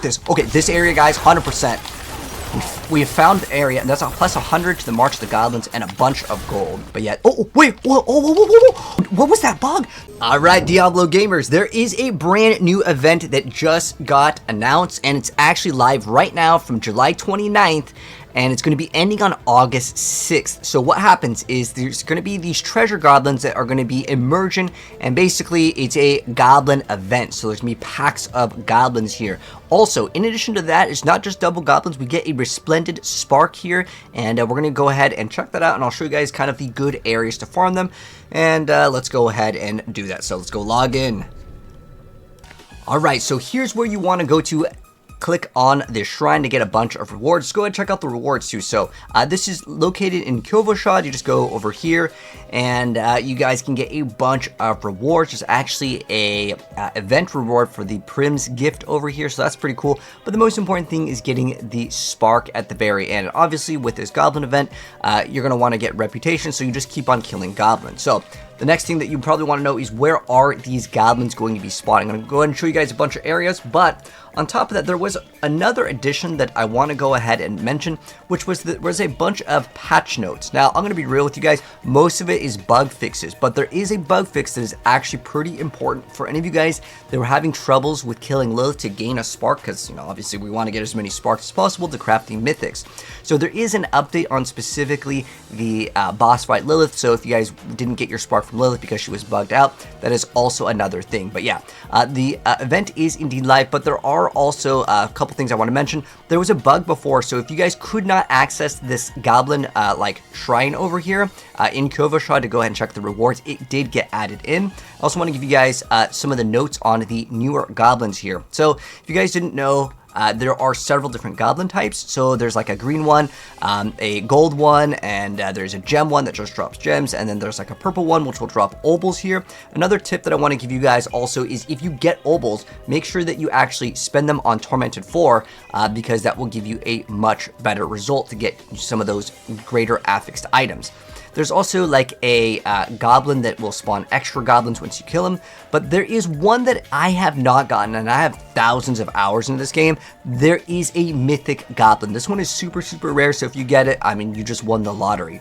this. Okay, this area, guys, 100%. We have found the area, and that's a plus 100 to the March of the Goblins and a bunch of gold. But yet, oh, wait, whoa, whoa. What was that bug? All right, Diablo gamers, there is a brand new event that just got announced, and it's actually live right now from July 29th. And it's going to be ending on August 6th. So what happens is there's going to be these treasure goblins that are going to be emerging, and basically it's a goblin event. So there's going to be packs of goblins here. Also, in addition to that, it's not just double goblins. We get a resplendent spark here, and we're going to go ahead and check that out, and I'll show you guys kind of the good areas to farm them. And let's go ahead and do that. So let's go log in. All right, so here's where you want to go to. Click on the shrine to get a bunch of rewards. Go ahead and check out the rewards too. So this is located in Yugioh. You just go over here, and you guys can get a bunch of rewards. There's actually a event reward for the Prim's gift over here, so that's pretty cool. But the most important thing is getting the spark at the very end. Obviously, with this goblin event, you're going to want to get reputation, so you just keep on killing goblins. So the next thing that you probably want to know is where are these goblins going to be spawning. I'm going to go ahead and show you guys a bunch of areas, but on top of that, there was another addition that I want to go ahead and mention, which was that there was a bunch of patch notes. Now, I'm going to be real with you guys. Most of it is bug fixes, but there is a bug fix that is actually pretty important for any of you guys that were having troubles with killing Lilith to gain a spark, because, you know, obviously we want to get as many sparks as possible to craft the mythics. So there is an update on specifically the boss fight Lilith. So if you guys didn't get your spark from Lilith because she was bugged out, that is also another thing. But yeah, the event is indeed live, but there are also a couple things I want to mention. There was a bug before, so if you guys could not access this goblin like shrine over here in Yugioh to go ahead and check the rewards, it did get added in. I also want to give you guys some of the notes on the newer goblins here. So if you guys didn't know, there are several different goblin types. So there's like a green one, a gold one, and there's a gem one that just drops gems, and then there's like a purple one which will drop obols here. Another tip that I want to give you guys also is if you get obols, make sure that you actually spend them on Tormented 4 because that will give you a much better result to get some of those greater affixed items. There's also like a goblin that will spawn extra goblins once you kill him, but there is one that I have not gotten, and I have thousands of hours into this game. There is a mythic goblin. This one is super, super rare, so if you get it, I mean, you just won the lottery.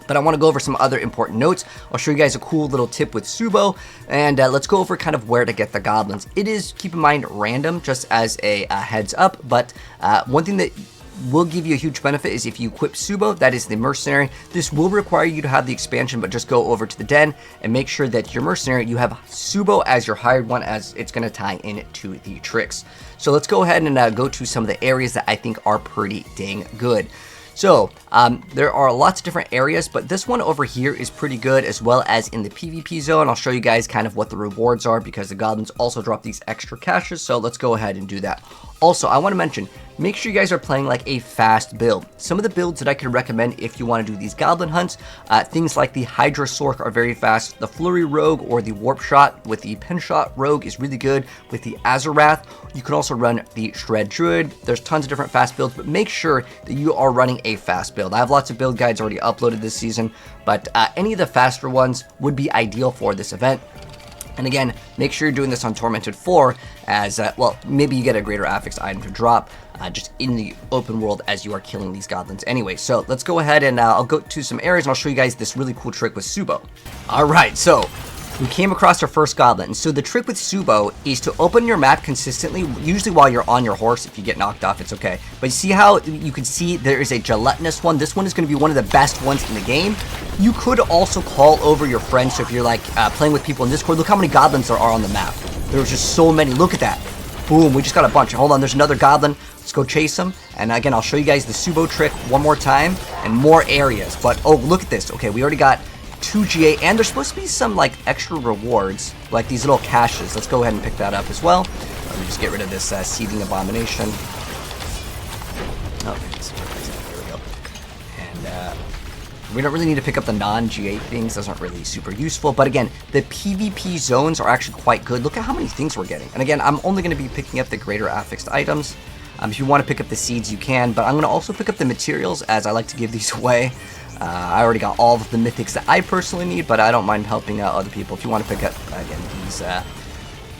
But I want to go over some other important notes. I'll show you guys a cool little tip with Subo, and let's go over kind of where to get the goblins. It is, keep in mind, random, just as a heads up, but one thing that will give you a huge benefit is if you equip Subo, that is the Mercenary. This will require you to have the expansion, but just go over to the den and make sure that your Mercenary, you have Subo as your hired one, as it's going to tie in to the tricks. So let's go ahead and go to some of the areas that I think are pretty dang good. So there are lots of different areas, but this one over here is pretty good, as well as in the PvP zone. I'll show you guys kind of what the rewards are because the goblins also drop these extra caches. So let's go ahead and do that. Also, I want to mention, make sure you guys are playing like a fast build. Some of the builds that I can recommend if you want to do these goblin hunts, things like the Hydra Sorc are very fast. The Flurry Rogue or the Warp Shot with the Pen Shot Rogue is really good. With the Azarath, you can also run the Shred Druid. There's tons of different fast builds, but make sure that you are running a fast build. I have lots of build guides already uploaded this season, but any of the faster ones would be ideal for this event. And again, make sure you're doing this on Tormented 4 as, well, maybe you get a greater affixed item to drop just in the open world as you are killing these goblins anyway. So let's go ahead and I'll go to some areas and I'll show you guys this really cool trick with Subo. All right, so we came across our first goblin. So the trick with Subo is to open your map consistently, usually while you're on your horse. If you get knocked off, it's okay. But see how you can see there is a gelatinous one? This one is going to be one of the best ones in the game. You could also call over your friends. So if you're like playing with people in Discord, look how many goblins there are on the map. There's just so many. Look at that. Boom, we just got a bunch. Hold on, there's another goblin. Let's go chase him. And again, I'll show you guys the Subo trick one more time and more areas. But oh, look at this. Okay, we already got 2 GA, and there's supposed to be some like extra rewards, like these little caches. Let's go ahead and pick that up as well. Let me just get rid of this seething abomination. Oh, there we go. And we don't really need to pick up the non-GA things. Those aren't really super useful. But again, the PvP zones are actually quite good. Look at how many things we're getting. And again, I'm only going to be picking up the greater affixed items. If you want to pick up the seeds, you can. But I'm going to also pick up the materials, as I like to give these away. I already got all of the mythics that I personally need, but I don't mind helping out other people. If you want to pick up, again, these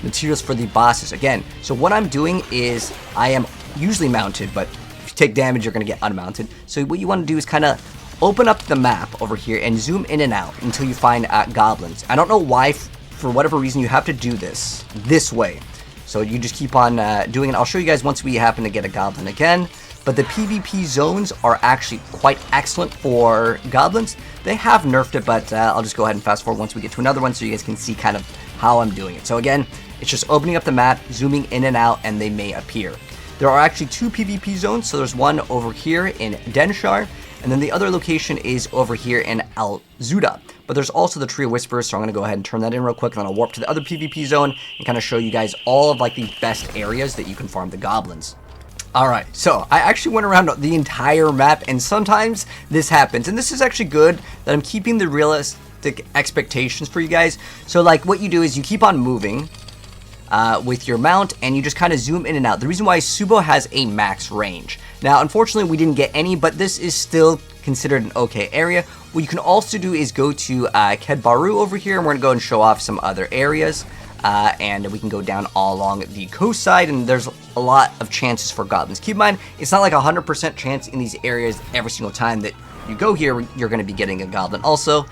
materials for the bosses. Again, so what I'm doing is I am usually mounted, but if you take damage, you're going to get unmounted. So what you want to do is kind of open up the map over here and zoom in and out until you find goblins. I don't know why, for whatever reason, you have to do this way. So you just keep on doing it. I'll show you guys once we happen to get a goblin again. But the PvP zones are actually quite excellent for goblins. They have nerfed it, but I'll just go ahead and fast forward once we get to another one so you guys can see kind of how I'm doing it. So again, it's just opening up the map, zooming in and out, and they may appear. There are actually 2 PvP zones. So there's one over here in Denshar, and then the other location is over here in Al Zuda. But there's also the Tree of Whispers, so I'm going to go ahead and turn that in real quick, and then I'll warp to the other PvP zone and kind of show you guys all of like the best areas that you can farm the goblins. Alright, so I actually went around the entire map, and sometimes this happens, and this is actually good that I'm keeping the realistic expectations for you guys. So like what you do is you keep on moving with your mount, and you just kind of zoom in and out. The reason why Subo has a max range. Now, unfortunately, we didn't get any, but this is still considered an okay area. What you can also do is go to Kedbaru over here, and we're going to go and show off some other areas. And we can go down all along the coast side, and there's a lot of chances for goblins. Keep in mind, it's not like 100% chance in these areas every single time that you go here, you're going to be getting a goblin. Also,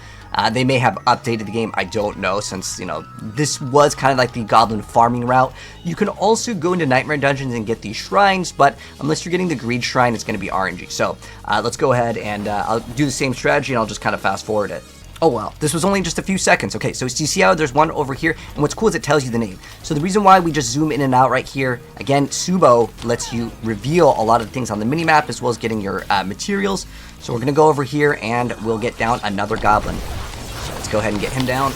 they may have updated the game, I don't know, since, you know, this was kind of like the goblin farming route. You can also go into Nightmare Dungeons and get these shrines, but unless you're getting the Greed Shrine, it's going to be RNG. So, let's go ahead and I'll do the same strategy, and I'll just kind of fast forward it. Oh wow, this was only just a few seconds. Okay, so you see how there's one over here, and what's cool is it tells you the name. So the reason why we just zoom in and out right here, again, Subo lets you reveal a lot of the things on the minimap as well as getting your materials. So we're going to go over here, and we'll get down another goblin. So let's go ahead and get him down,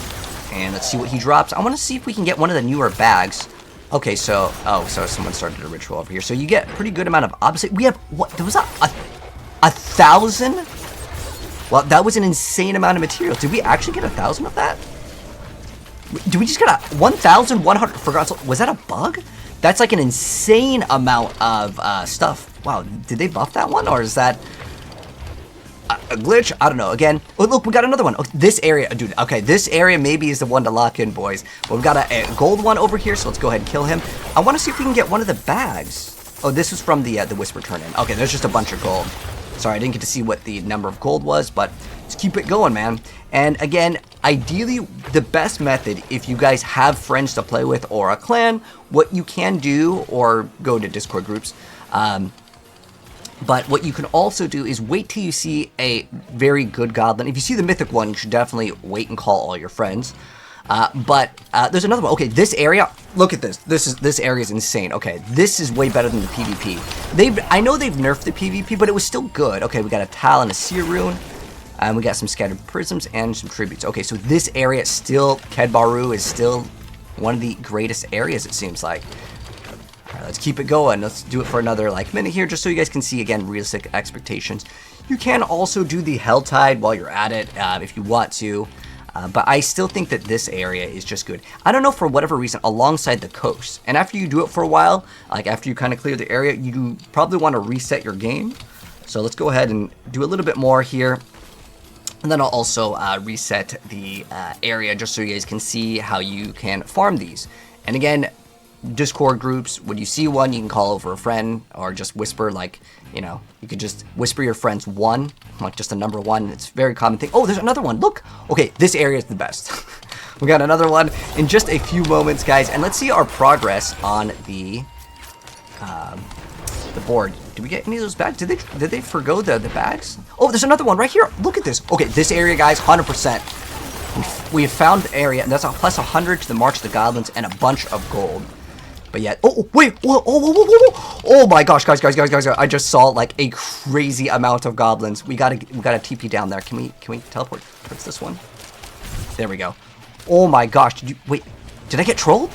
and let's see what he drops. I want to see if we can get one of the newer bags. Okay, so, so someone started a ritual over here. So you get a pretty good amount of opposite. We have, what, there was a 1,000? Well, that was an insane amount of materials. Did we actually get 1,000 of that? Did we just get a 1,100? Forgot. Was that a bug? That's like an insane amount of stuff. Wow, did they buff that one, or is that a glitch? I don't know. Again, oh look, we got another one. Oh, this area, dude. Okay, this area maybe is the one to lock in, boys. But we've got a gold one over here, so let's go ahead and kill him. I want to see if we can get one of the bags. Oh, this was from the Whisper turn-in. Okay, there's just a bunch of gold. Sorry, I didn't get to see what the number of gold was, but let's keep it going, man. And again, ideally, the best method, if you guys have friends to play with or a clan, what you can do, or go to Discord groups, but what you can also do is wait till you see a very good goblin. If you see the mythic one, you should definitely wait and call all your friends. But there's another one. Okay, this area, look at this. This area is insane. Okay, this is way better than the PvP. I know they've nerfed the PvP, but it was still good. Okay, we got a Tal and a Seer Rune. And we got some Scattered Prisms and some Tributes. Okay, so this area still, Kedbaru is still one of the greatest areas, it seems like. Alright, let's keep it going. Let's do it for another minute here, just so you guys can see, again, realistic expectations. You can also do the Helltide while you're at it, if you want to. But I still think that this area is just good. I don't know, for whatever reason, alongside the coast. And after you do it for a while, like after you kind of clear the area, you probably want to reset your game. So let's go ahead and do a little bit more here. And then I'll also reset the area just so you guys can see how you can farm these. And again, Discord groups, when you see one, you can call over a friend or just whisper, like, you know, you could just whisper your friends one, like just a number one. It's a very common thing. Oh, there's another one. Look. Okay, this area is the best. We got another one in just a few moments, guys. And let's see our progress on the board. Did we get any of those bags? Did they forgo the bags? Oh, there's another one right here. Look at this. Okay, this area, guys, 100%. We have found the area, and that's a plus 100 to the March of the Goblins and a bunch of gold. But yet, oh wait, whoa, oh my gosh, guys, I just saw like a crazy amount of goblins. We gotta TP down there. Can we teleport towards this one? There we go. Oh my gosh, did I get trolled?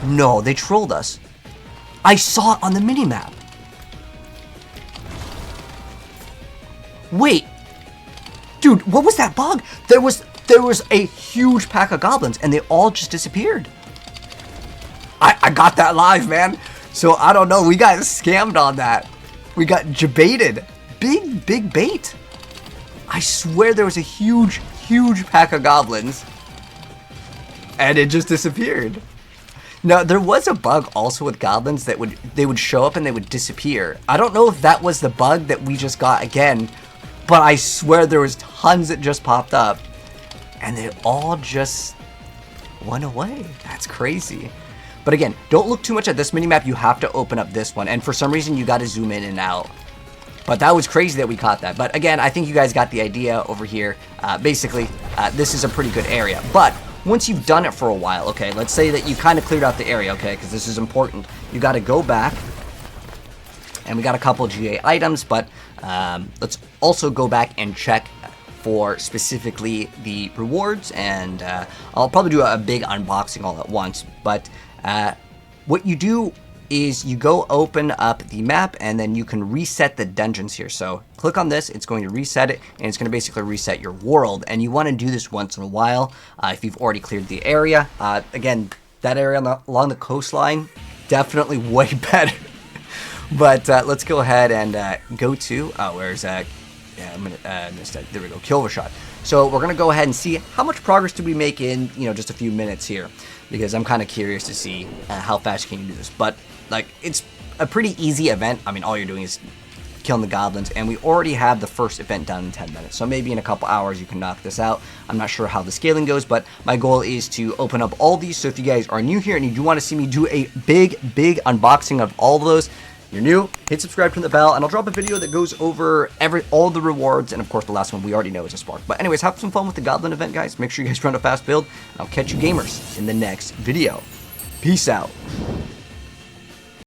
No, they trolled us. I saw it on the minimap. Wait, dude, what was that bug? There was a huge pack of goblins, and they all just disappeared. I got that live, man. So I don't know. We got scammed on that. We got JEBATED. Big bait. I swear there was a huge pack of goblins, and it just disappeared. Now, there was a bug also with goblins that they would show up and they would disappear. I don't know if that was the bug that we just got again, but I swear there was tons that just popped up, and they all just went away. That's crazy. But again, don't look too much at this minimap. You have to open up this one, and for some reason, you got to zoom in and out. But that was crazy that we caught that. But again, I think you guys got the idea over here. Basically, this is a pretty good area. But once you've done it for a while, okay, let's say that you kind of cleared out the area, okay, because this is important. You got to go back, and we got a couple GA items, but let's also go back and check for specifically the rewards, and I'll probably do a big unboxing all at once. But what you do is you go open up the map, and then you can reset the dungeons here. So click on this, it's going to reset it, and it's going to basically reset your world. And you want to do this once in a while if you've already cleared the area. Again, that area along the coastline, definitely way better. But let's go ahead and go to, where's yeah, I'm gonna missed that. There we go, kill shot. So we're gonna go ahead and see how much progress did we make in just a few minutes here, because I'm kind of curious to see how fast can you do this. But like, it's a pretty easy event. I mean, all you're doing is killing the goblins, and we already have the first event done in 10 minutes. So maybe in a couple hours you can knock this out. I'm not sure how the scaling goes, but my goal is to open up all these. So if you guys are new here and you do want to see me do a big unboxing of all of those, you're new, hit subscribe, turn the bell, and I'll drop a video that goes over all the rewards, and of course the last one we already know is a spark. But anyways, have some fun with the Goblin event, guys. Make sure you guys run a fast build, and I'll catch you gamers in the next video. Peace out.